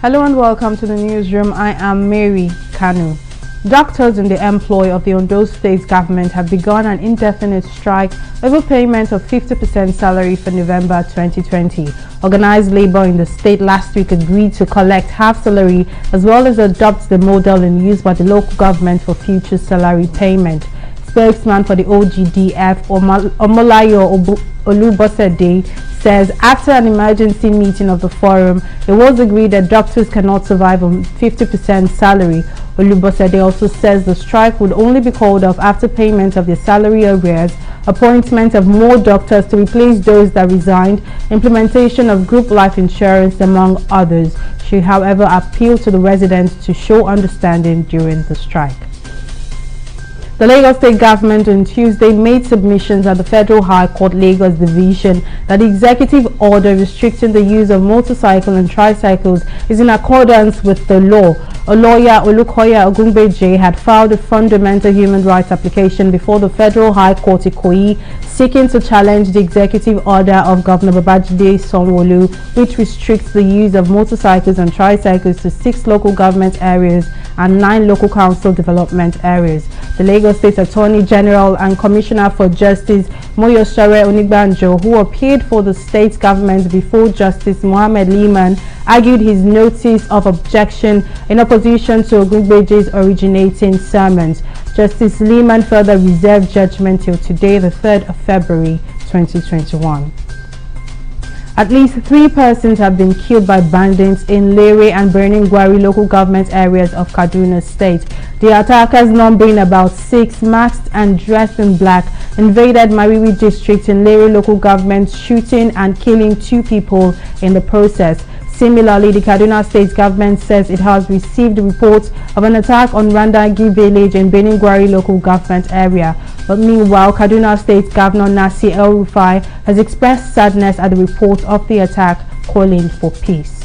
Hello and welcome to the newsroom. I am Mary Kanu. Doctors in the employ of the Ondo State government have begun an indefinite strike over payment of 50% salary for November 2020. Organized labor in the state last week agreed to collect half salary as well as adopt the model in use by the local government for future salary payment. Spokesman for the OGDF, Omolayo Olubosede, says after an emergency meeting of the forum, it was agreed that doctors cannot survive on 50% salary. Olubosede also says the strike would only be called off after payment of their salary arrears, appointment of more doctors to replace those that resigned, implementation of group life insurance, among others. She, however, appealed to the residents to show understanding during the strike. The Lagos State government on Tuesday made submissions at the Federal High Court Lagos Division that the executive order restricting the use of motorcycle and tricycles is in accordance with the law. A lawyer, Olukoya Ogungbeje, had filed a fundamental human rights application before the Federal High Court Ikoyi, seeking to challenge the executive order of Governor Babajide Sanwo-Olu, which restricts the use of motorcycles and tricycles to 6 local government areas and 9 local council development areas. The Lagos State Attorney General and Commissioner for Justice Moyosare Onigbanjo, who appeared for the state government before Justice Mohammed Liman, argued his notice of objection in opposition to Ogungbeje's originating sermons. Justice Liman further reserved judgment till today, the 3rd of February 2021. At least 3 persons have been killed by bandits in Lere and Birnin Gwari local government areas of Kaduna State. The attackers, numbering about 6, masked and dressed in black, invaded Mariwi district in Lere local government, shooting and killing 2 people in the process. Similarly, the Kaduna State government says it has received reports of an attack on Randagi village in Birnin Gwari local government area. But meanwhile, Kaduna State Governor Nasir El-Rufai has expressed sadness at the report of the attack, calling for peace.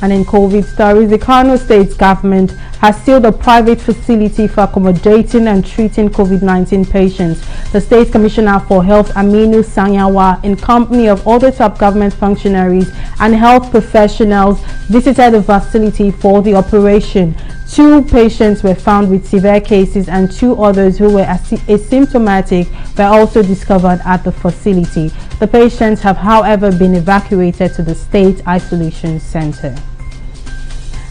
And in COVID stories, the Kano State government has sealed a private facility for accommodating and treating COVID-19 patients. The State Commissioner for Health, Aminu Sanyawa, in company of other top government functionaries and health professionals, visited the facility for the operation. 2 patients were found with severe cases and 2 others who were asymptomatic were also discovered at the facility. The patients have, however, been evacuated to the State Isolation Center.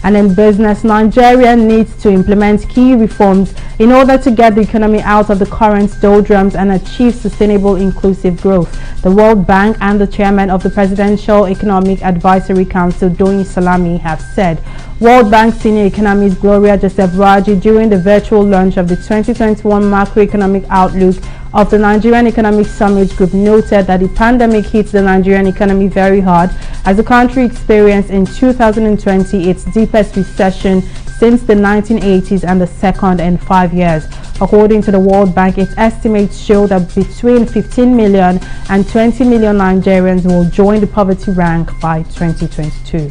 And in business, Nigeria needs to implement key reforms in order to get the economy out of the current doldrums and achieve sustainable inclusive growth. The World Bank and the chairman of the Presidential Economic Advisory Council, Doyin Salami, have said. World Bank senior economist Gloria Joseph-Raji, during the virtual launch of the 2021 macroeconomic outlook of the Nigerian Economic Summit Group, noted that the pandemic hit the Nigerian economy very hard as the country experienced in 2020 its deepest recession since the 1980s and the second in 5 years. According to the World Bank, its estimates show that between 15 million and 20 million Nigerians will join the poverty rank by 2022.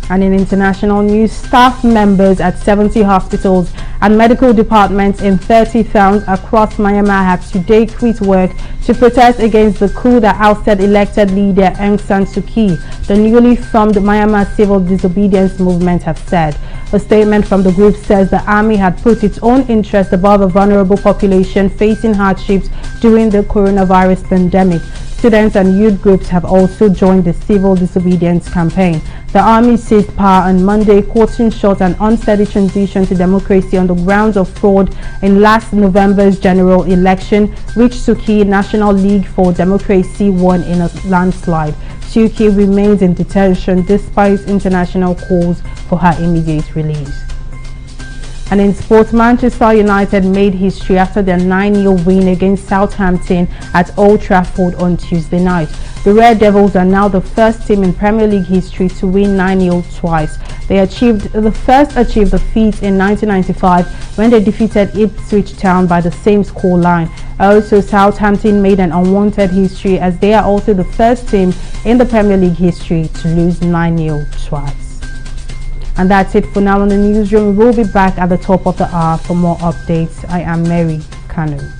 And in international news, staff members at 70 hospitals and medical departments in 30 towns across Myanmar have today quit work to protest against the coup that ousted elected leader Aung San Suu Kyi, the newly formed Myanmar Civil Disobedience Movement have said. A statement from the group says the army had put its own interest above a vulnerable population facing hardships during the coronavirus pandemic. Students and youth groups have also joined the civil disobedience campaign. The army seized power on Monday, cutting short an unsteady transition to democracy on the grounds of fraud in last November's general election, which Suu Kyi National League for Democracy won in a landslide. Suu Kyi remains in detention despite international calls for her immediate release. And in sports, Manchester United made history after their 9-0 win against Southampton at Old Trafford on Tuesday night. The Red Devils are now the first team in Premier League history to win 9-0 twice. They first achieved the feat in 1995 when they defeated Ipswich Town by the same scoreline. Also, Southampton made an unwanted history as they are also the first team in the Premier League history to lose 9-0 twice. And that's it for now on the newsroom. We'll be back at the top of the hour for more updates. I am Mary Kanu.